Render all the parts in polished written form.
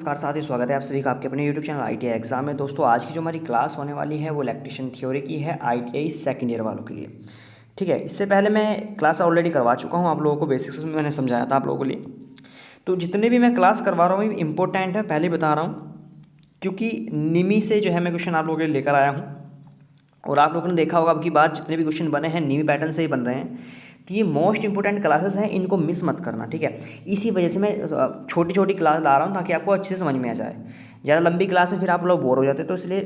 नमस्कार साथियों, स्वागत है आप सभी का आपके अपने यूट्यूब चैनल आईटीआई एग्जाम में। दोस्तों आज की जो हमारी क्लास होने वाली है वो इलेक्ट्रिशियन थ्योरी की है आईटीआई सेकंड ईयर वालों के लिए। ठीक है, इससे पहले मैं क्लास ऑलरेडी करवा चुका हूँ आप लोगों को, बेसिक्स में मैंने समझाया था आप लोगों के लिए। तो जितने भी मैं क्लास करवा रहा हूँ इंपॉर्टेंट है, पहले बता रहा हूँ, क्योंकि निमी से जो है मैं क्वेश्चन आप लोगों के लिए लेकर आया हूँ। और आप लोगों ने देखा होगा अब की बार जितने भी क्वेश्चन बने हैं निमी पैटर्न से ही बन रहे हैं। तो ये मोस्ट इंपॉर्टेंट क्लासेस हैं, इनको मिस मत करना, ठीक है। इसी वजह से मैं छोटी छोटी क्लास ला रहा हूँ ताकि आपको अच्छे से समझ में आ जाए। ज़्यादा लंबी क्लास में फिर आप लोग बोर हो जाते हैं, तो इसलिए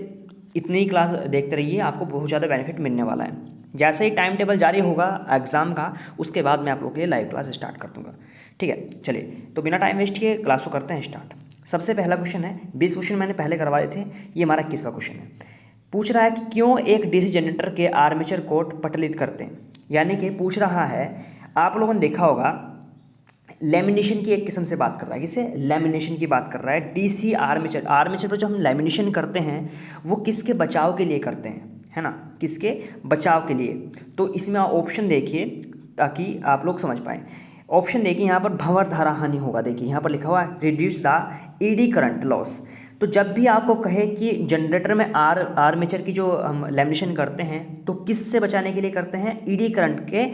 इतनी ही क्लास देखते रहिए, आपको बहुत ज़्यादा बेनिफिट मिलने वाला है। जैसे ही टाइम टेबल जारी होगा एग्ज़ाम का, उसके बाद मैं आप लोगों के लिए लाइव क्लास स्टार्ट कर दूँगा, ठीक है। चलिए, तो बिना टाइम वेस्ट किए क्लास को करते हैं स्टार्ट। सबसे पहला क्वेश्चन है, 20 क्वेश्चन मैंने पहले करवाए थे, ये हमारा 21वां क्वेश्चन है। पूछ रहा है कि क्यों एक डीसी जनरेटर के आर्मेचर कोट पटलित करते हैं। यानी कि पूछ रहा है, आप लोगों ने देखा होगा लेमिनेशन की एक किस्म से बात कर रहा है, किसे लेमिनेशन की बात कर रहा है। डीसी आर्मेचर, आर्मेचर पर जो हम लेमिनेशन करते हैं वो किसके बचाव के लिए करते हैं, है ना, किसके बचाव के लिए। तो इसमें ऑप्शन देखिए ताकि आप लोग समझ पाएँ। ऑप्शन देखिए, यहाँ पर भंवर धारा हानि होगा। देखिए यहाँ पर लिखा हुआ है reduce the eddy current loss. तो जब भी आपको कहे कि जनरेटर में आर्मेचर की जो हम लेमिनेशन करते हैं तो किससे बचाने के लिए करते हैं, ईडी करंट के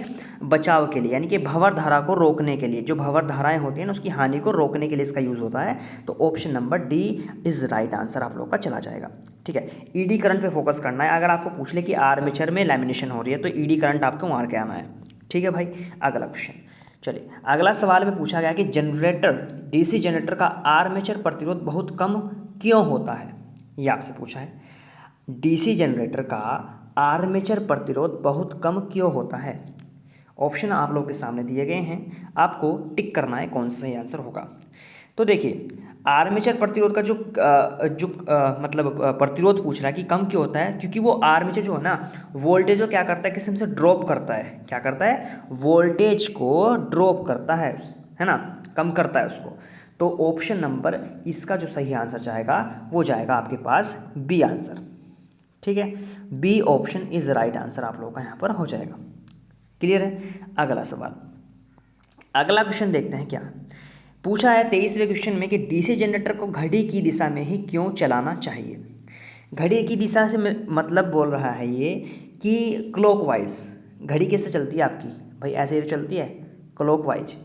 बचाव के लिए, यानी कि भंवर धारा को रोकने के लिए। जो भंवर धाराएं होती हैं ना उसकी हानि को रोकने के लिए इसका यूज़ होता है। तो option number D is right answer आप लोग का चला जाएगा, ठीक है। ईडी करंट पे फोकस करना है। अगर आपको पूछ ले कि आर्मेचर में लेमिनेशन हो रही है तो ईडी करंट आपको मार के आना है, ठीक है भाई। अगला क्वेश्चन, चलिए अगला सवाल में पूछा गया कि जनरेटर डीसी जनरेटर का आर्मेचर प्रतिरोध बहुत कम क्यों होता है। ये आपसे पूछा है, डीसी जनरेटर का आर्मेचर प्रतिरोध बहुत कम क्यों होता है। ऑप्शन आप लोगों के सामने दिए गए हैं, आपको टिक करना है कौन सा सही आंसर होगा। तो देखिए आर्मेचर प्रतिरोध का प्रतिरोध पूछ रहा है कि कम क्यों होता है, क्योंकि वो आर्मेचर जो है ना वोल्टेज को क्या करता है, किसी से ड्रॉप करता है। क्या करता है, वोल्टेज को ड्रॉप करता है ना, कम करता है उसको। तो ऑप्शन नंबर इसका जो सही आंसर जाएगा वो जाएगा आपके पास बी आंसर, ठीक है। B option is right answer आप लोगों का यहाँ पर हो जाएगा। क्लियर है। अगला सवाल, अगला क्वेश्चन देखते हैं क्या पूछा है 23वें क्वेश्चन में कि डीसी जनरेटर को घड़ी की दिशा में ही क्यों चलाना चाहिए। घड़ी की दिशा से मतलब बोल रहा है ये कि क्लॉकवाइज घड़ी कैसे चलती है आपकी, भाई ऐसे ही चलती है क्लॉकवाइज।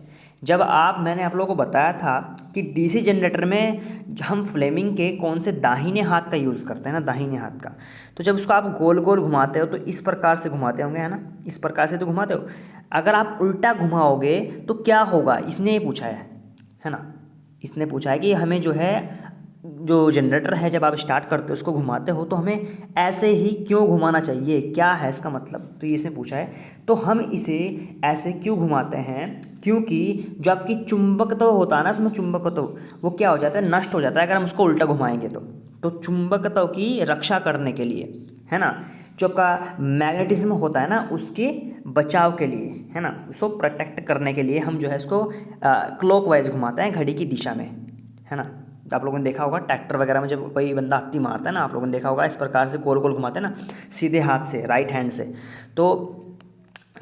जब मैंने आप लोगों को बताया था कि डीसी जनरेटर में हम फ्लेमिंग के कौन से दाहिने हाथ का यूज़ करते हैं ना, दाहिने हाथ का। तो जब उसको आप गोल गोल घुमाते हो तो इस प्रकार से घुमाते होंगे, है ना, इस प्रकार से तो घुमाते हो। अगर आप उल्टा घुमाओगे तो क्या होगा, इसने ये पूछा है ना, इसने पूछा है कि हमें जो है जो जनरेटर है जब आप स्टार्ट करते हो उसको घुमाते हो तो हमें ऐसे ही क्यों घुमाना चाहिए, क्या है इसका मतलब। तो ये इसने पूछा है, तो हम इसे ऐसे क्यों घुमाते हैं, क्योंकि जो आपकी चुंबकत्व होता है ना, उसमें चुंबकत्व वो क्या हो जाता है, नष्ट हो जाता है अगर हम उसको उल्टा घुमाएंगे तो चुंबकत्व की रक्षा करने के लिए, है ना, जो आपका मैग्नेटिज्म होता है ना उसके बचाव के लिए, है ना, उसको प्रोटेक्ट करने के लिए हम जो है इसको क्लॉकवाइज घुमाते हैं घड़ी की दिशा में, है ना। आप लोगों ने देखा होगा ट्रैक्टर वगैरह में जब कोई बंदा हत्ती मारता है ना, आप लोगों ने देखा होगा इस प्रकार से गोल गोल घुमाते हैं ना, सीधे हाथ से, राइट हैंड से। तो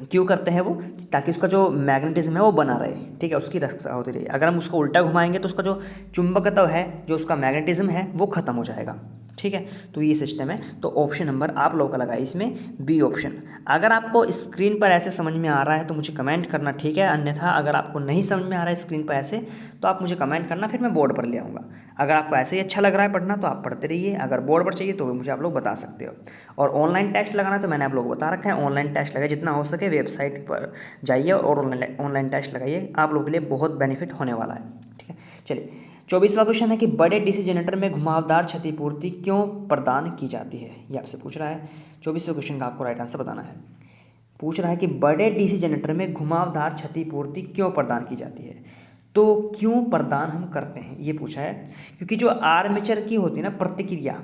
क्यों करते हैं वो, ताकि उसका जो मैग्नेटिज्म है वो बना रहे, ठीक है, उसकी रक्षा होती रहे। अगर हम उसको उल्टा घुमाएंगे तो उसका जो चुंबकत्व है, जो उसका मैग्नेटिज्म है वो खत्म हो जाएगा, ठीक है। तो ये सिस्टम है। तो ऑप्शन नंबर आप लोगों का लगा इसमें बी ऑप्शन। अगर आपको स्क्रीन पर ऐसे समझ में आ रहा है तो मुझे कमेंट करना, ठीक है। अन्यथा अगर आपको नहीं समझ में आ रहा है स्क्रीन पर ऐसे तो आप मुझे कमेंट करना, फिर मैं बोर्ड पर ले आऊँगा। अगर आपको ऐसे ही अच्छा लग रहा है पढ़ना तो आप पढ़ते रहिए, अगर बोर्ड पर चाहिए तो भी मुझे आप लोग बता सकते हो। और ऑनलाइन टेस्ट लगाना तो मैंने आप लोगों को बता रखा है, ऑनलाइन टेस्ट लगाइए, जितना हो सके वेबसाइट पर जाइए और ऑनलाइन टेस्ट लगाइए, आप लोगों के लिए बहुत बेनिफिट होने वाला है, ठीक है। चलिए 24वां क्वेश्चन है कि बड़े डीसी जनरेटर में घुमावदार क्षतिपूर्ति क्यों प्रदान की जाती है। ये आपसे पूछ रहा है, 24वें क्वेश्चन का आपको राइट आंसर बताना है। पूछ रहा है कि बड़े डीसी जनरेटर में घुमावदार क्षतिपूर्ति क्यों प्रदान की जाती है। तो क्यों प्रदान हम करते हैं ये पूछा है, क्योंकि जो आर्मेचर की होती है ना प्रतिक्रिया,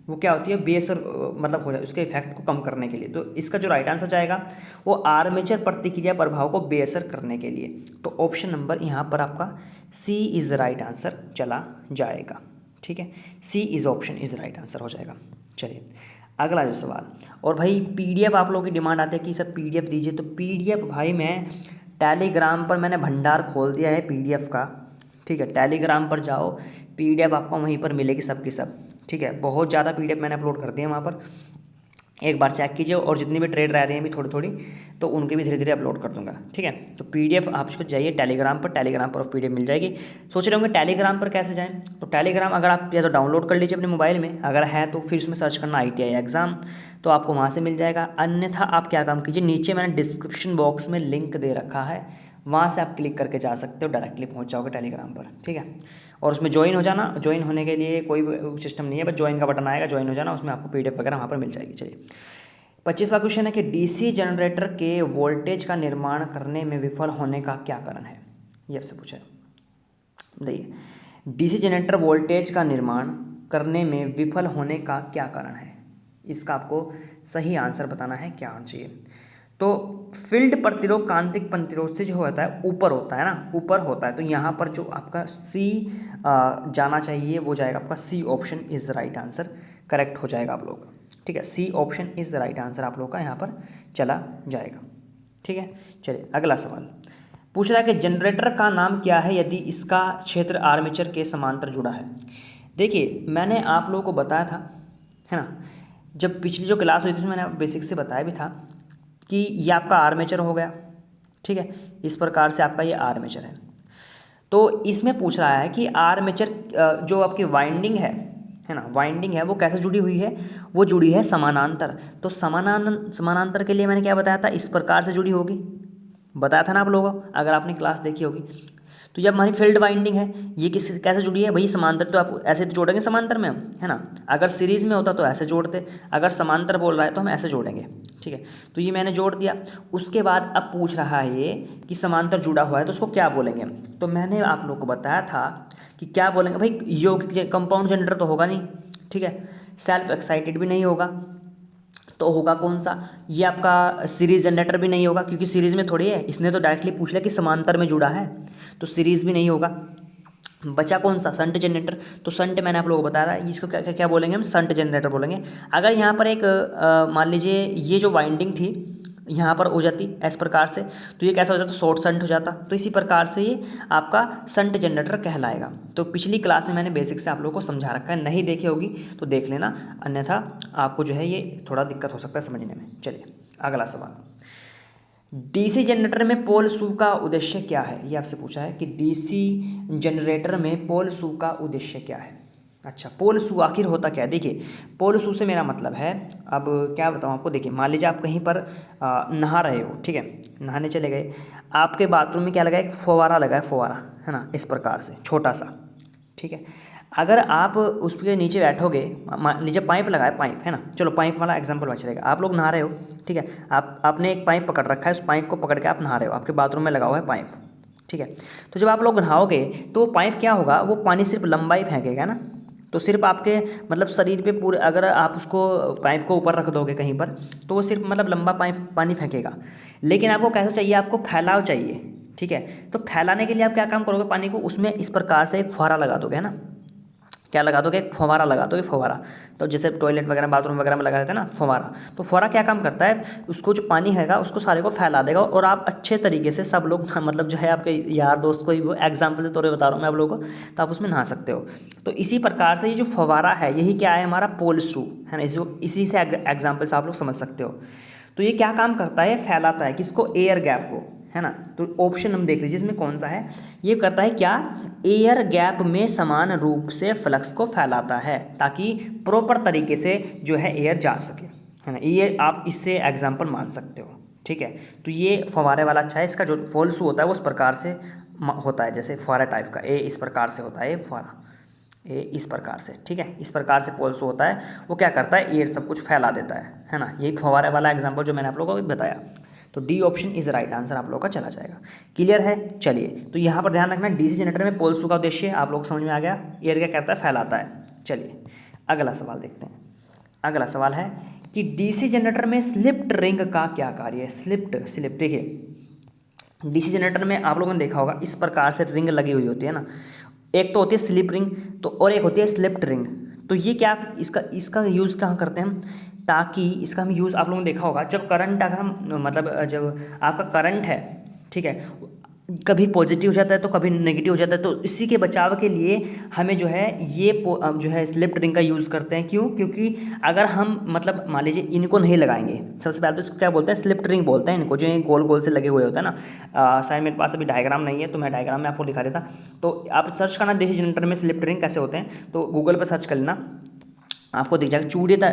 वो क्या होती है, बेअसर मतलब हो जाए उसके इफेक्ट को कम करने के लिए। तो इसका जो राइट आंसर जाएगा वो आर्मेचर प्रतिक्रिया प्रभाव को बेअसर करने के लिए। तो ऑप्शन नंबर यहाँ पर आपका सी इज़ राइट आंसर चला जाएगा, ठीक है। C is option is right answer हो जाएगा। चलिए अगला जो सवाल, और भाई पीडीएफ आप लोगों की डिमांड आती है कि सर पीडीएफ दीजिए, तो पीडीएफ भाई मैं टेलीग्राम पर मैंने भंडार खोल दिया है पीडीएफ का, ठीक है। टेलीग्राम पर जाओ, PDF आपको वहीं पर मिलेगी सबकी सब, ठीक है। बहुत ज़्यादा PDF मैंने अपलोड कर दिए वहाँ पर, एक बार चेक कीजिए। और जितनी भी ट्रेड रह रही हैं अभी थोड़ी थोड़ी, तो उनके भी धीरे धीरे अपलोड कर दूंगा, ठीक है। तो PDF आप इसको जाइए टेलीग्राम पर, टेलीग्राम पर PDF मिल जाएगी। सोच रहे होंगे टेलीग्राम पर कैसे जाएं, तो टेलीग्राम अगर आप या तो डाउनलोड कर लीजिए अपने मोबाइल में, अगर है तो फिर उसमें सर्च करना ITI एग्ज़ाम, तो आपको वहाँ से मिल जाएगा। अन्यथा आप क्या काम कीजिए, नीचे मैंने डिस्क्रिप्शन बॉक्स में लिंक दे रखा है, वहाँ से आप क्लिक करके जा सकते हो, डायरेक्टली पहुँच जाओगे टेलीग्राम पर, ठीक है। और उसमें ज्वाइन हो जाना, ज्वाइन होने के लिए कोई सिस्टम नहीं है, बस ज्वाइन का बटन आएगा, ज्वाइन हो जाना, उसमें आपको PDF वगैरह वहाँ पर मिल जाएगी। चलिए 25वां क्वेश्चन है कि DC जनरेटर के वोल्टेज का निर्माण करने में विफल होने का क्या कारण है, ये आपसे पूछा है। देखिए DC जनरेटर वोल्टेज का निर्माण करने में विफल होने का क्या कारण है, इसका आपको सही आंसर बताना है, क्या होना चाहिए। तो फील्ड प्रतिरोध कांतिक प्रतिरोध से जो होता है ऊपर होता है ना, ऊपर होता है, तो यहाँ पर जो आपका C जाना चाहिए वो जाएगा आपका C option is the right answer, correct हो जाएगा आप लोग का, ठीक है। C option is the right answer आप लोग का यहाँ पर चला जाएगा, ठीक है। चलिए अगला सवाल पूछ रहा है कि जनरेटर का नाम क्या है यदि इसका क्षेत्र आर्मेचर के समांतर जुड़ा है। देखिए मैंने आप लोगों को बताया था, है ना, जब पिछली जो क्लास हुई थी उसमें मैंने बेसिक से बताया भी था कि ये आपका आर्मेचर हो गया, ठीक है। इस प्रकार से आपका ये आर्मेचर है। तो इसमें पूछ रहा है कि आर्मेचर जो आपकी वाइंडिंग है ना, वाइंडिंग है वो कैसे जुड़ी हुई है, वो जुड़ी है समानांतर। तो समानांतर के लिए मैंने क्या बताया था, इस प्रकार से जुड़ी होगी, बताया था ना आप लोगों को, अगर आपने क्लास देखी होगी। तो जब हमारी फील्ड वाइंडिंग है ये कैसे जुड़ी है भाई, समांतर, तो आप ऐसे तो जोड़ेंगे समांतर में हम, है ना। अगर सीरीज़ में होता तो ऐसे जोड़ते, अगर समांतर बोल रहा है तो हम ऐसे जोड़ेंगे, ठीक है। तो ये मैंने जोड़ दिया। उसके बाद अब पूछ रहा है ये कि समांतर जुड़ा हुआ है तो उसको क्या बोलेंगे हम, तो मैंने आप लोग को बताया था कि क्या बोलेंगे भाई, यौगिक कंपाउंड जनरेटर तो होगा नहीं, ठीक है। सेल्फ एक्साइटेड भी नहीं होगा, तो होगा कौन सा, ये आपका सीरीज जनरेटर भी नहीं होगा, क्योंकि सीरीज़ में थोड़ी है, इसने तो डायरेक्टली पूछ लिया कि समांतर में जुड़ा है, तो सीरीज़ भी नहीं होगा। बचा कौन सा, शंट जनरेटर। तो शंट मैंने आप लोगों को बताया था, इसको क्या क्या बोलेंगे हम, शंट जनरेटर बोलेंगे। अगर यहाँ पर एक मान लीजिए ये जो वाइंडिंग थी यहाँ पर हो जाती इस प्रकार से, तो ये कैसा हो जाता, शॉर्ट शंट हो जाता। तो इसी प्रकार से ये आपका शंट जनरेटर कहलाएगा। तो पिछली क्लास में मैंने बेसिक से आप लोगों को समझा रखा है, नहीं देखी होगी तो देख लेना, अन्यथा आपको जो है ये थोड़ा दिक्कत हो सकता है समझने में। चलिए अगला सवाल, DC जनरेटर में पोल शू का उद्देश्य क्या है, ये आपसे पूछा है कि DC जनरेटर में पोल शू का उद्देश्य क्या है। अच्छा, पोल शू आखिर होता क्या है। देखिए पोल शू से मेरा मतलब है, अब क्या बताऊँ आपको। देखिए मान लीजिए आप कहीं पर नहा रहे हो, ठीक है, नहाने चले गए, आपके बाथरूम में क्या लगा, एक फव्वारा लगा है, फव्वारा, है ना, इस प्रकार से छोटा सा, ठीक है। अगर आप उसके नीचे बैठोगे, नीचे पाइप लगा है, पाइप है ना, चलो पाइप वाला एग्जांपल में चलेगा। आप लोग नहा रहे हो, ठीक है, आपने एक पाइप पकड़ रखा है, उस पाइप को पकड़ के आप नहा रहे हो, आपके बाथरूम में लगा हुआ है पाइप, ठीक है। तो जब आप लोग नहाओगे तो वो पाइप क्या होगा, वो पानी सिर्फ लंबा ही फेंकेगा ना, तो सिर्फ आपके मतलब शरीर पे पूरे, अगर आप उसको पाइप को ऊपर रख दोगे कहीं पर, तो वो सिर्फ मतलब लंबा पाइप पानी फेंकेगा। लेकिन आपको कैसा चाहिए, आपको फैलाव चाहिए, ठीक है। तो फैलाने के लिए आप क्या काम करोगे, पानी को उसमें इस प्रकार से एक फुहारा लगा दोगे, है ना, क्या लगा दोगे, एक फव्वारा लगा दोगे, फव्वारा। तो जैसे टॉयलेट वगैरह बाथरूम वगैरह में लगा देते हैं ना फव्वारा, तो फव्वारा क्या काम करता है, उसको जो पानी हैगा उसको सारे को फैला देगा, और आप अच्छे तरीके से सब लोग मतलब जो है आपके यार दोस्त को ही, वो एग्जाम्पल के तौर पर बता रहा हूँ मैं आप लोगों को, तो आप उसमें नहा सकते हो। तो इसी प्रकार से ये जो फव्वारा है यही क्या है, हमारा पोल शू है ना, इसी से एग्जाम्पल से आप लोग समझ सकते हो। तो ये क्या काम करता है, फैलाता है किसको, एयर गैप को, है ना। तो ऑप्शन हम देख लीजिए इसमें कौन सा है, ये करता है क्या, एयर गैप में समान रूप से फ्लक्स को फैलाता है, ताकि प्रॉपर तरीके से जो है एयर जा सके, है ना। ये आप इससे एग्जांपल मान सकते हो, ठीक है। तो ये फव्वारे वाला अच्छा है, इसका जो पोल शू होता है वो इस प्रकार से होता है, जैसे फव्वारा टाइप का, ए इस प्रकार से होता है, फव्वारा ए इस प्रकार से, ठीक है, इस प्रकार से पोल शू होता है। वो क्या करता है, एयर सब कुछ फैला देता है ना। यही फव्वारे वाला एग्जाम्पल जो मैंने आप लोगों को बताया। तो D option is right answer आप लोग का चला जाएगा। क्लियर है। चलिए तो यहाँ पर ध्यान रखना, DC जनरेटर में पोल शू का उद्देश्य आप लोग समझ में आ गया, एयर क्या करता है, फैलाता है। चलिए अगला सवाल देखते हैं। अगला सवाल है कि DC जनरेटर में स्लिप्ड रिंग का क्या कार्य है। स्लिप्ड देखिए DC जनरेटर में आप लोगों ने देखा होगा इस प्रकार से रिंग लगी हुई होती है ना, एक तो होती है स्लिप रिंग, तो और एक होती है स्लिप्ड रिंग। तो ये क्या, इसका यूज़ कहाँ करते हैं हम, ताकि इसका हम यूज़ आप लोगों ने देखा होगा, जब करंट, अगर हम मतलब जब आपका करंट है, ठीक है, कभी पॉजिटिव हो जाता है तो कभी नेगेटिव हो जाता है। तो इसी के बचाव के लिए हमें जो है ये जो है स्लिप रिंग का यूज़ करते हैं। क्यों? क्योंकि अगर हम मतलब मान लीजिए इनको नहीं लगाएंगे, सबसे पहले तो इसको क्या बोलते हैं, स्लिप रिंग बोलते हैं इनको, जो ये गोल गोल से लगे हुए होते हैं ना। शायद मेरे पास अभी डायग्राम नहीं है तो मैं डायग्राम में आपको दिखा देता। तो आप सर्च करना देसी जनरेटर में स्लिप रिंग कैसे होते हैं, तो गूगल पर सर्च कर लेना, आपको दिख जाएगा।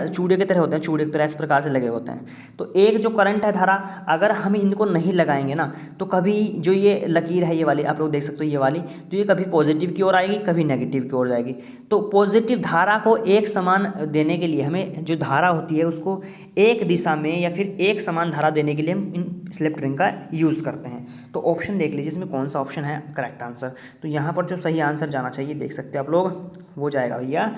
चूड़े की तरह होते हैं, चूड़े की तरह इस प्रकार से लगे होते हैं। तो एक जो करंट है धारा, अगर हम इनको नहीं लगाएंगे ना, तो कभी जो ये लकीर है ये वाली आप लोग देख सकते हो ये वाली, तो ये कभी पॉजिटिव की ओर आएगी, कभी नेगेटिव की ओर जाएगी। तो पॉजिटिव धारा को एक समान देने के लिए हमें जो धारा होती है उसको एक दिशा में या फिर एक समान धारा देने के लिए हम इन स्लिप रिंग का यूज़ करते हैं। तो ऑप्शन देख लीजिए इसमें कौन सा ऑप्शन है करेक्ट आंसर। तो यहाँ पर जो सही आंसर जाना चाहिए देख सकते हैं आप लोग, वो जाएगा भैया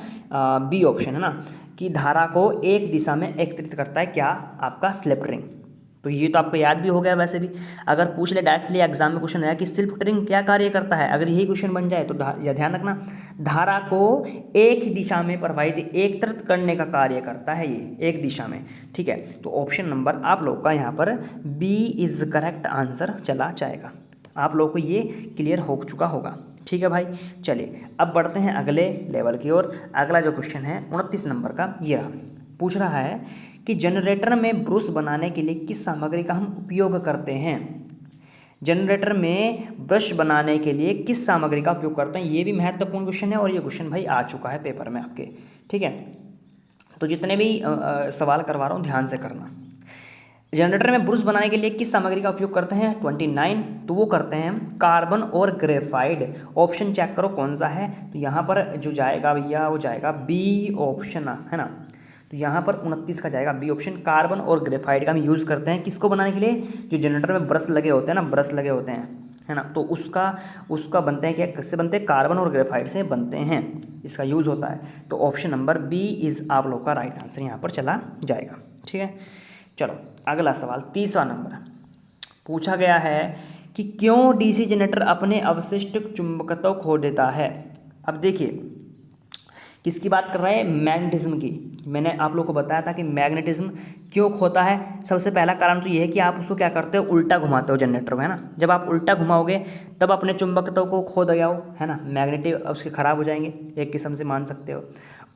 बी ऑप्शन है ना, कि धारा को एक दिशा में एकत्रित करता है क्या, आपका स्लिप रिंग। तो ये तो आपको याद भी हो गया। वैसे भी अगर पूछ ले डायरेक्टली एग्जाम में क्वेश्चन आया कि स्लिप रिंग क्या कार्य करता है, अगर यही क्वेश्चन बन जाए तो या ध्यान रखना, धारा को एक ही दिशा में प्रवाहित एकत्रित करने का कार्य करता है ये, एक दिशा में। ठीक है, तो ऑप्शन नंबर आप लोग का यहाँ पर बी इज करेक्ट आंसर चला जाएगा। आप लोग को ये क्लियर हो चुका होगा। ठीक है भाई, चलिए अब बढ़ते हैं अगले लेवल की ओर। अगला जो क्वेश्चन है 29 नंबर का, ये रहा। पूछ रहा है कि जनरेटर में ब्रश बनाने के लिए किस सामग्री का हम उपयोग करते हैं। जनरेटर में ब्रश बनाने के लिए किस सामग्री का उपयोग करते हैं, ये भी महत्वपूर्ण क्वेश्चन है और ये क्वेश्चन भाई आ चुका है पेपर में आपके। ठीक है, तो जितने भी सवाल करवा रहा हूँ ध्यान से करना। जनरेटर में ब्रश बनाने के लिए किस सामग्री का उपयोग करते हैं 29, तो वो करते हैं कार्बन और ग्रेफाइट। ऑप्शन चेक करो कौन सा है, तो यहाँ पर जो जाएगा भैया वो जाएगा बी ऑप्शन है ना। तो यहाँ पर 29 का जाएगा बी ऑप्शन, कार्बन और ग्रेफाइट का हम यूज़ करते हैं किसको बनाने के लिए, जो जनरेटर में ब्रश लगे होते हैं ना, ब्रश लगे होते हैं है ना, तो उसका बनते हैं क्या, किससे बनते हैं, कार्बन और ग्रेफाइट से बनते हैं, इसका यूज़ होता है। तो ऑप्शन नंबर बी इज़ आप लोग का राइट आंसर यहाँ पर चला जाएगा। ठीक है, चलो अगला सवाल 30वां नंबर पूछा गया है कि क्यों डीसी जनरेटर अपने अवशिष्ट चुंबकत्व खो देता है। अब देखिए किसकी बात कर रहा है, मैग्नेटिज्म की। मैंने आप लोग को बताया था कि मैग्नेटिज्म क्यों खोता है। सबसे पहला कारण तो ये है कि आप उसको क्या करते हो, उल्टा घुमाते हो जनरेटर को, है ना। जब आप उल्टा घुमाओगे तब अपने चुंबकत्व को खो दिया हो, है ना, मैग्नेटिव उसके ख़राब हो जाएंगे, एक किस्म से मान सकते हो।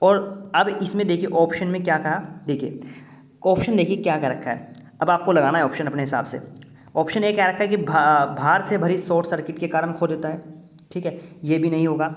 और अब इसमें देखिए ऑप्शन में क्या कहा, देखिए ऑप्शन देखिए क्या क्या रखा है, अब आपको लगाना है ऑप्शन अपने हिसाब से। ऑप्शन ए क्या रखा है कि भार से भरी शॉर्ट सर्किट के कारण खो देता है। ठीक है, ये भी नहीं होगा।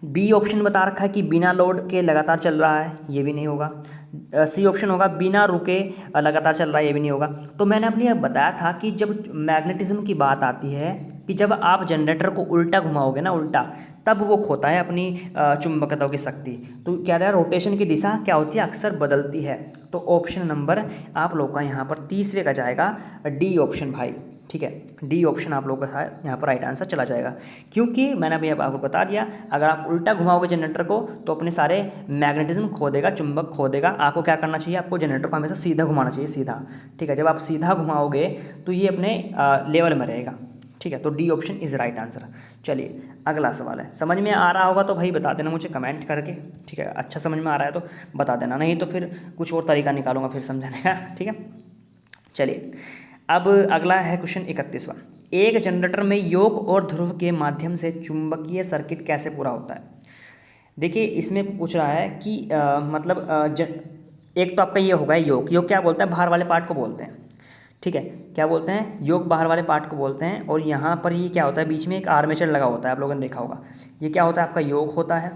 बी ऑप्शन बता रखा है कि बिना लोड के लगातार चल रहा है, ये भी नहीं होगा। सी ऑप्शन होगा बिना रुके लगातार चल रहा है, ये भी नहीं होगा। तो मैंने अपने यह बताया था कि जब मैग्नेटिज्म की बात आती है कि जब आप जनरेटर को उल्टा घुमाओगे ना, उल्टा, तब वो खोता है अपनी चुंबकत्व की शक्ति। तो क्या है, रोटेशन की दिशा क्या होती है, अक्सर बदलती है। तो ऑप्शन नंबर आप लोग का यहाँ पर 30वें का जाएगा डी ऑप्शन भाई। ठीक है, डी ऑप्शन आप लोगों का यहाँ पर राइट आंसर चला जाएगा, क्योंकि मैंने अभी आपको बता दिया अगर आप उल्टा घुमाओगे जनरेटर को तो अपने सारे मैग्नेटिज्म खो देगा, चुंबक खो देगा। आपको क्या करना चाहिए, आपको जनरेटर को हमेशा सीधा घुमाना चाहिए, सीधा। ठीक है, जब आप सीधा घुमाओगे तो ये अपने लेवल में रहेगा। ठीक है, तो D option is right answer. चलिए अगला सवाल है, समझ में आ रहा होगा तो भाई बता देना मुझे कमेंट करके। ठीक है, अच्छा समझ में आ रहा है तो बता देना, नहीं तो फिर कुछ और तरीका निकालूंगा फिर समझाने का। ठीक है, चलिए अब अगला है क्वेश्चन 31वां। एक जनरेटर में योक और ध्रुव के माध्यम से चुंबकीय सर्किट कैसे पूरा होता है। देखिए इसमें पूछ रहा है कि एक तो आपका ये होगा योक। योक क्या बोलता है, बाहर वाले पार्ट को बोलते हैं। ठीक है, क्या बोलते हैं, योक बाहर वाले पार्ट को बोलते हैं। और यहाँ पर ये क्या होता है, बीच में एक आर्मेचर लगा होता है, आप लोगों ने देखा होगा। ये क्या होता है, आपका योक होता है।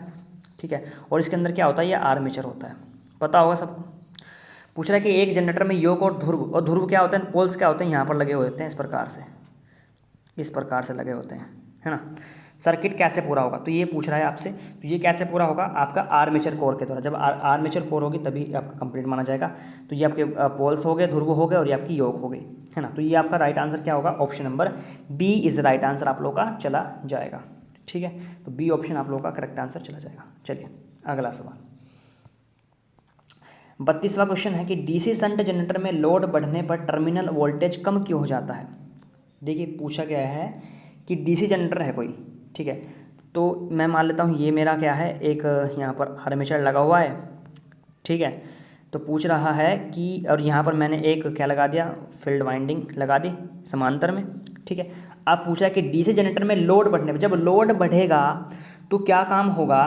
ठीक है, और इसके अंदर क्या होता है, ये आर्मेचर होता है, पता होगा सबको। पूछ रहा है कि एक जनरेटर में योक और ध्रुव क्या होते हैं, पोल्स क्या होते हैं, यहाँ पर लगे हुए होते हैं, इस प्रकार से लगे होते हैं, है ना। सर्किट कैसे पूरा होगा, तो ये पूछ रहा है आपसे। तो ये कैसे पूरा होगा, आपका आर्मेचर कोर के द्वारा। जब आर्मेचर कोर होगी तभी आपका कंप्लीट माना जाएगा। तो ये आपके पोल्स हो गए, ध्रुव हो गए, और ये आपकी योक हो गई, है ना। तो ये आपका राइट आंसर क्या होगा, option number B is right answer आप लोग का चला जाएगा। ठीक है, तो बी ऑप्शन आप लोग का करेक्ट आंसर चला जाएगा। चलिए अगला सवाल 32वां क्वेश्चन है कि डीसी शंट जनरेटर में लोड बढ़ने पर टर्मिनल वोल्टेज कम क्यों हो जाता है। देखिए पूछा गया है कि डीसी जनरेटर है कोई, ठीक है, तो मैं मान लेता हूँ ये मेरा क्या है, एक यहाँ पर आर्मेचर लगा हुआ है। ठीक है, तो पूछ रहा है कि, और यहाँ पर मैंने एक क्या लगा दिया, फील्ड वाइंडिंग लगा दी समांतर में। ठीक है, अब पूछा कि डीसी जनरेटर में लोड बढ़ने पर, जब लोड बढ़ेगा तो क्या काम होगा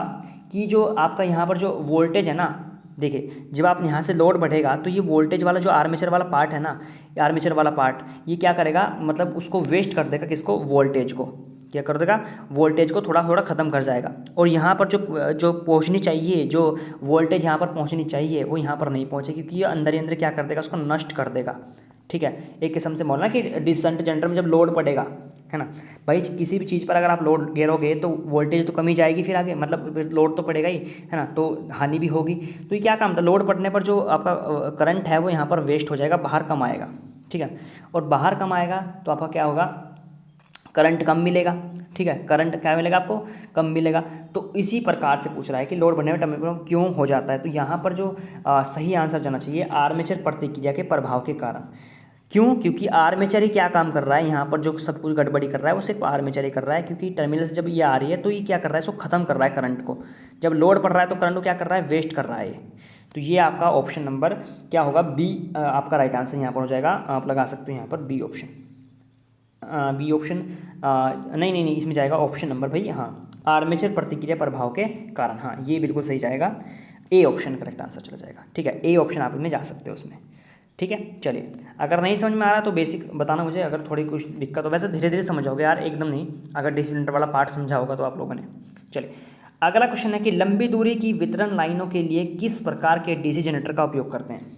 कि जो आपका यहाँ पर जो वोल्टेज है ना, देखिए जब आप यहाँ से लोड बढ़ेगा तो ये वोल्टेज वाला जो आर्मेचर वाला पार्ट है ना, आर्मेचर वाला पार्ट ये क्या करेगा, मतलब उसको वेस्ट कर देगा, किसको, वोल्टेज को, क्या कर देगा, वोल्टेज को थोड़ा थोड़ा ख़त्म कर जाएगा। और यहाँ पर जो जो पहुँचनी चाहिए, जो वोल्टेज यहाँ पर पहुँचनी चाहिए वो यहाँ पर नहीं पहुँचेगी, क्योंकि ये अंदर ही अंदर क्या कर देगा, उसको नष्ट कर देगा। ठीक है, एक किस्म से बोलना कि डिसंट जनरेटर में जब लोड पड़ेगा, है ना भाई, किसी भी चीज़ पर अगर आप लोड गिरोगे तो वोल्टेज तो कमी जाएगी, फिर आगे मतलब फिर लोड तो पड़ेगा ही, है ना, तो हानि भी होगी। तो ये क्या काम था, लोड पड़ने पर जो आपका करंट है वो यहाँ पर वेस्ट हो जाएगा, बाहर कम आएगा। ठीक है, और बाहर कम आएगा तो आपका क्या होगा, करंट कम मिलेगा। ठीक है, करंट क्या मिलेगा आपको, कम मिलेगा। तो इसी प्रकार से पूछ रहा है कि लोड बढ़ने में टर्मिनल क्यों हो जाता है। तो यहाँ पर जो सही आंसर जाना चाहिए आर्मेचर प्रतिक्रिया के प्रभाव के कारण। क्यों, क्योंकि आर्मेचर ही क्या काम कर रहा है, यहाँ पर जो सब कुछ गड़बड़ी कर रहा है वो सिर्फ आर्मेचर ही कर रहा है, क्योंकि टर्मिनल से जब ये आ रही है तो ये क्या कर रहा है, इसको खत्म कर रहा है करंट को। जब लोड पड़ रहा है तो करंट को क्या कर रहा है, वेस्ट कर रहा है। तो ये आपका ऑप्शन नंबर क्या होगा, बी आपका राइट आंसर यहाँ पर हो जाएगा। आप लगा सकते हो यहाँ पर बी ऑप्शन, बी ऑप्शन नहीं, इसमें जाएगा ऑप्शन नंबर भाई, हाँ, आर्मेचर प्रतिक्रिया प्रभाव के कारण, हाँ ये बिल्कुल सही जाएगा, ए ऑप्शन करेक्ट आंसर चला जाएगा। ठीक है, ए ऑप्शन आप इनमें जा सकते हो उसमें। ठीक है, चलिए, अगर नहीं समझ में आ रहा तो बेसिक बताना मुझे, अगर थोड़ी कुछ दिक्कत हो, वैसे धीरे धीरे समझोगे यार, एकदम नहीं, अगर डीसी जनरेटर वाला पार्ट समझा होगा तो आप लोगों ने। चलिए, अगला क्वेश्चन है कि लंबी दूरी की वितरण लाइनों के लिए किस प्रकार के डीसी जनरेटर का उपयोग करते हैं।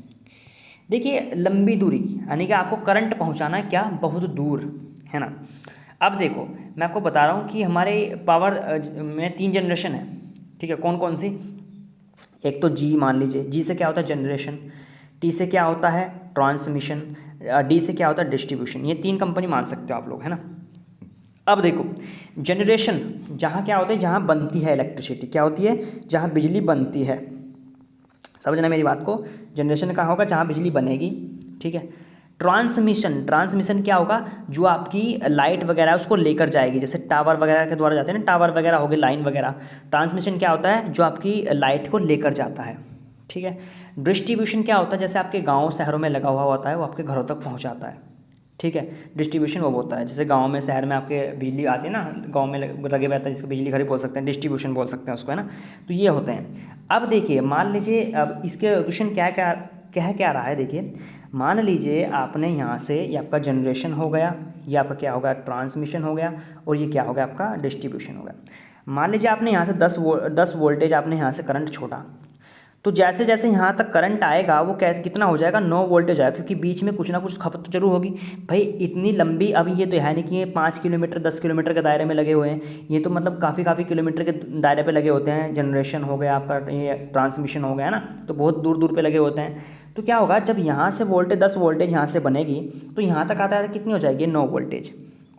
देखिए, लंबी दूरी यानी कि आपको करंट पहुंचाना है क्या, बहुत दूर, है ना। अब देखो मैं आपको बता रहा हूँ कि हमारे पावर में 3 जनरेशन है। ठीक है, कौन कौन सी, एक तो जी मान लीजिए, जी से क्या होता है जनरेशन, टी से क्या होता है ट्रांसमिशन, डी से क्या होता है डिस्ट्रीब्यूशन। ये 3 कंपनी मान सकते हो आप लोग, है ना। अब देखो जनरेशन जहाँ क्या होता है, जहाँ बनती है इलेक्ट्रिसिटी, क्या होती है, जहाँ बिजली बनती है, समझना मेरी बात को, जनरेशन कहाँ होगा, जहाँ बिजली बनेगी। ठीक है, ट्रांसमिशन क्या होगा, जो आपकी लाइट वगैरह उसको लेकर जाएगी, जैसे टावर वगैरह के द्वारा जाते हैं ना, टावर वगैरह हो गए, लाइन वगैरह। ट्रांसमिशन क्या होता है, जो आपकी लाइट को लेकर जाता है। ठीक है, डिस्ट्रीब्यूशन क्या होता है, जैसे आपके गाँव शहरों में लगा हुआ होता है, वो आपके घरों तक पहुँचाता है। ठीक है, डिस्ट्रीब्यूशन वो होता है, जैसे गांव में शहर में आपके बिजली आती है ना, गांव में लगे रहता है, जिसको बिजली घर बोल सकते हैं, डिस्ट्रीब्यूशन बोल सकते हैं उसको, है ना। तो ये होते हैं। अब देखिए, मान लीजिए अब इसके क्वेश्चन क्या रहा है, देखिए मान लीजिए आपने यहाँ से, ये आपका जनरेशन हो गया, ये आपका क्या होगा ट्रांसमिशन हो गया, और ये क्या हो गया आपका डिस्ट्रीब्यूशन हो गया। मान लीजिए आपने यहाँ से 10 वोल्टेज आपने यहाँ से करंट छोड़ा, तो जैसे जैसे यहाँ तक करंट आएगा वो कितना हो जाएगा, 9 वोल्टेज आएगा, क्योंकि बीच में कुछ ना कुछ खपत तो जरूर होगी भाई। इतनी लंबी, अभी ये तो है नहीं कि ये 5 किलोमीटर 10 किलोमीटर के दायरे में लगे हुए हैं, ये तो मतलब काफ़ी किलोमीटर के दायरे पे लगे होते हैं। जनरेशन हो गया आपका, ये ट्रांसमिशन हो गया, है ना, तो बहुत दूर दूर पे लगे होते हैं। तो क्या होगा, जब यहाँ से 10 वोल्टेज यहाँ से बनेगी तो यहाँ तक आता है कितनी हो जाएगी, 9 वोल्टेज,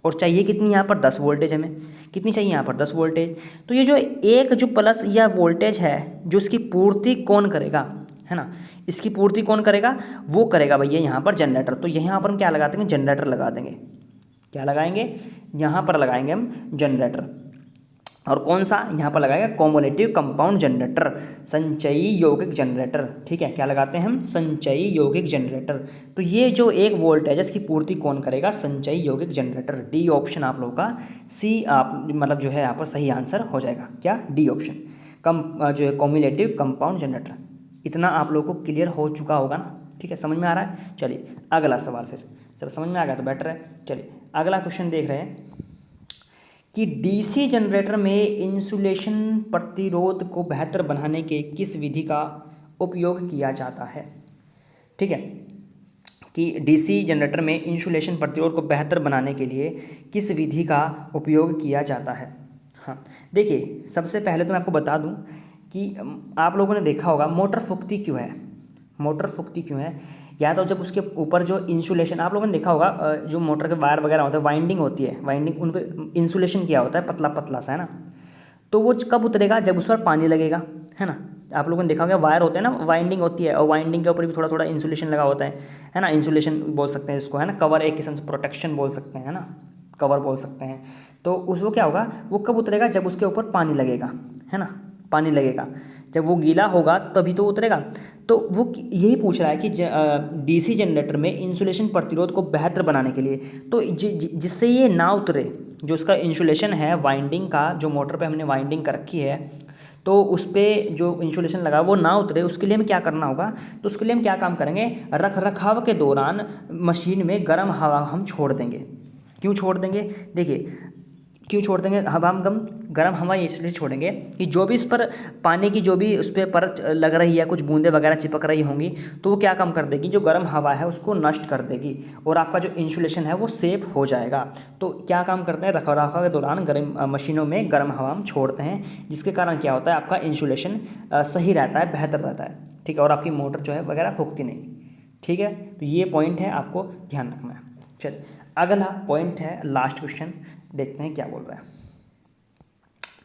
और चाहिए कितनी यहाँ पर 10 वोल्टेज, हमें कितनी चाहिए यहाँ पर 10 वोल्टेज। तो ये जो एक जो प्लस या वोल्टेज है, जो इसकी पूर्ति कौन करेगा, है ना, इसकी पूर्ति कौन करेगा, वो करेगा भैया यहाँ पर जनरेटर। तो यहाँ पर हम क्या लगा देंगे, जनरेटर लगा देंगे। क्या लगाएंगे, यहाँ पर लगाएंगे हम जनरेटर। और कौन सा यहाँ पर लगाएगा, कॉम्युलेटिव कंपाउंड जनरेटर, संचयी यौगिक जनरेटर। ठीक है, क्या लगाते हैं हम, संचयी यौगिक जनरेटर। तो ये जो 1 वोल्ट है इसकी पूर्ति कौन करेगा, संचयी यौगिक जनरेटर। डी ऑप्शन आप लोगों का, सी आप मतलब जो है यहाँ पर सही आंसर हो जाएगा, क्या, डी ऑप्शन, जो है कॉम्युलेटिव कंपाउंड जनरेटर। इतना आप लोगों को क्लियर हो चुका होगा ना। ठीक है, समझ में आ रहा है। चलिए अगला सवाल, फिर जब समझ में आ गया तो बेटर है। चलिए अगला क्वेश्चन देख रहे हैं कि डीसी जनरेटर में इंसुलेशन प्रतिरोध को बेहतर बनाने के किस विधि का उपयोग किया जाता है। ठीक है, कि डीसी जनरेटर में इंसुलेशन प्रतिरोध को बेहतर बनाने के लिए किस विधि का उपयोग किया जाता है। हाँ देखिए, सबसे पहले तो मैं आपको बता दूं कि आप लोगों ने देखा होगा मोटर फुकती क्यों है, मोटर फुकती क्यों है, या तो जब उसके ऊपर जो इंसुलेशन, आप लोगों ने देखा होगा जो मोटर के वायर वगैरह होते हैं, वाइंडिंग होती है, वाइंडिंग उन पर इंसुलेशन किया होता है, पतला पतला सा, है ना। तो वो कब उतरेगा, जब उस पर पानी लगेगा, है ना। आप लोगों ने देखा होगा वायर होते हैं ना, वाइंडिंग होती है, और वाइंडिंग के ऊपर भी थोड़ा थोड़ा इंसुलेशन लगा होता है ना। इंसुलेशन बोल सकते हैं इसको, है ना, कवर, एक किस्म से प्रोटेक्शन बोल सकते हैं, है ना, कवर बोल सकते हैं। तो उसको क्या होगा, वो कब उतरेगा, जब उसके ऊपर पानी लगेगा, है ना, पानी लगेगा। जब वो गीला होगा तभी तो उतरेगा। तो वो यही पूछ रहा है कि डीसी जनरेटर में इंसुलेशन प्रतिरोध को बेहतर बनाने के लिए, तो जिससे ये ना उतरे, जो उसका इंसुलेशन है वाइंडिंग का, जो मोटर पे हमने वाइंडिंग कर रखी है, तो उस पर जो इंसुलेशन लगा वो ना उतरे, उसके लिए हमें क्या करना होगा, तो उसके लिए हम क्या काम करेंगे, रख रखाव के दौरान मशीन में गर्म हवा हम छोड़ देंगे। क्यों छोड़ देंगे, देखिए क्यों छोड़ देंगे, हवा हम गर्म हवा इसलिए छोड़ेंगे कि जो भी इस पर पानी की जो भी उस पर परत लग रही है, कुछ बूंदें वगैरह चिपक रही होंगी, तो वो क्या काम कर देगी, जो गर्म हवा है उसको नष्ट कर देगी और आपका जो इंसुलेशन है वो सेफ हो जाएगा। तो क्या काम करते हैं, रखरखाव के दौरान गर्म मशीनों में गर्म हवा हम छोड़ते हैं, जिसके कारण क्या होता है, आपका इंसुलेशन सही रहता है, बेहतर रहता है, ठीक है, और आपकी मोटर जो है वगैरह फूकती नहीं, ठीक है। तो ये पॉइंट है, आपको ध्यान रखना है। चलिए अगला पॉइंट है, लास्ट क्वेश्चन, देखते हैं क्या बोल रहा है।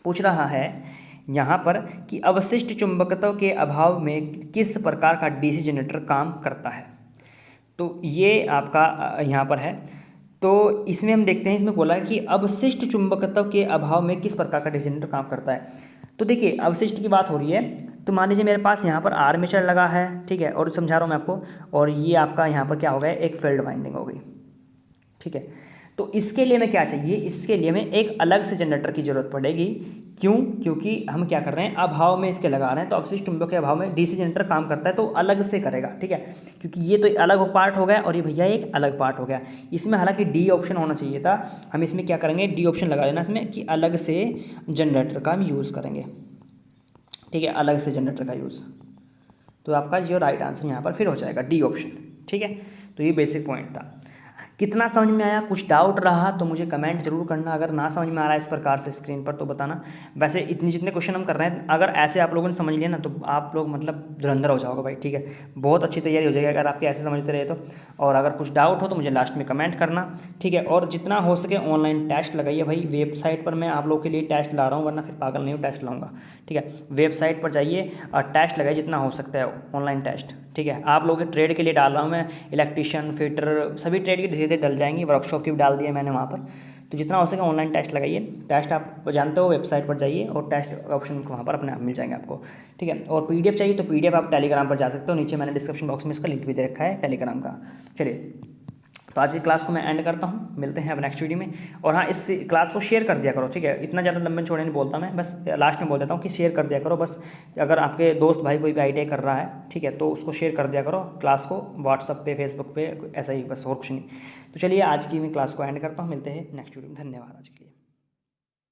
पूछ रहा है यहाँ पर कि अवशिष्ट चुंबकत्व के अभाव में किस प्रकार का डीसी जनरेटर काम करता है। तो ये आपका यहाँ पर है, तो इसमें हम देखते हैं, इसमें बोला है कि अवशिष्ट चुंबकत्व के अभाव में किस प्रकार का डीसी जनरेटर काम करता है। तो देखिए अवशिष्ट की बात हो रही है, तो मान लीजिए मेरे पास यहाँ पर आर्मेचर लगा है, ठीक है, और समझा रहा हूँ मैं आपको, और ये आपका यहाँ पर क्या हो गया, एक फील्ड वाइंडिंग हो गई, ठीक है। तो इसके लिए हमें क्या चाहिए, इसके लिए हमें एक अलग से जनरेटर की ज़रूरत पड़ेगी। क्यों, क्योंकि हम क्या कर रहे हैं, अभाव में इसके लगा रहे हैं, तो अवशिष्ट चुंबक के अभाव में डीसी जनरेटर काम करता है तो अलग से करेगा, ठीक है, क्योंकि ये तो अलग पार्ट हो गया और ये भैया एक अलग पार्ट हो गया। इसमें हालांकि डी ऑप्शन होना चाहिए था, हम इसमें क्या करेंगे, डी ऑप्शन लगा लेना इसमें कि अलग से जनरेटर का हम यूज़ करेंगे, ठीक है, अलग से जनरेटर का यूज़। तो आपका जो राइट आंसर यहाँ पर फिर हो जाएगा डी ऑप्शन, ठीक है। तो ये बेसिक पॉइंट था। कितना समझ में आया, कुछ डाउट रहा तो मुझे कमेंट जरूर करना, अगर ना समझ में आ रहा है इस प्रकार से स्क्रीन पर तो बताना। वैसे इतने जितने क्वेश्चन हम कर रहे हैं, अगर ऐसे आप लोगों ने समझ लिया ना तो आप लोग मतलब धुरंधर हो जाओगे भाई, ठीक है, बहुत अच्छी तैयारी हो जाएगी अगर आपके ऐसे समझते रहे तो। और अगर कुछ डाउट हो तो मुझे लास्ट में कमेंट करना, ठीक है। और जितना हो सके ऑनलाइन टेस्ट लगाइए भाई, वेबसाइट पर मैं आप लोगों के लिए टेस्ट ला रहा हूँ, वरना फिर पागल नहीं हूँ, टेस्ट लाऊंगा, ठीक है। वेबसाइट पर जाइए और टेस्ट लगाइए जितना हो सकता है, ऑनलाइन टेस्ट, ठीक है। आप लोगों के ट्रेड के लिए डाल रहा हूँ मैं, इलेक्ट्रीशियन, फिटर, सभी ट्रेड की धीरे धीरे डल जाएंगी, वर्कशॉप की भी डाल दिया मैंने वहाँ पर। तो जितना हो सके ऑनलाइन टेस्ट लगाइए, टेस्ट आप जानते हो, वेबसाइट पर जाइए और टेस्ट ऑप्शन वहाँ पर अपने आप मिल जाएंगे आपको, ठीक है। और पीडीएफ चाहिए तो पीडीएफ आप टेलीग्राम पर जा सकते हो, नीचे मैंने डिस्क्रिप्शन बॉक्स में इसका लिंक भी दे रखा है टेलीग्राम का। चलिए तो आज की क्लास को मैं एंड करता हूँ, मिलते हैं अब नेक्स्ट वीडियो में। और हाँ, इस क्लास को शेयर कर दिया करो, ठीक है, इतना ज़्यादा लंबे छोड़े नहीं बोलता मैं, बस लास्ट में बोल देता हूँ कि शेयर कर दिया करो बस। अगर आपके दोस्त भाई कोई भी ITI कर रहा है, ठीक है, तो उसको शेयर कर दिया करो क्लास को, व्हाट्सअप पे, फेसबुक पे, ऐसा ही, बस और कुछ नहीं। तो चलिए आज की मैं क्लास को एंड करता हूँ, मिलते हैं नेक्स्ट वीडियो में, धन्यवाद आज के लिए।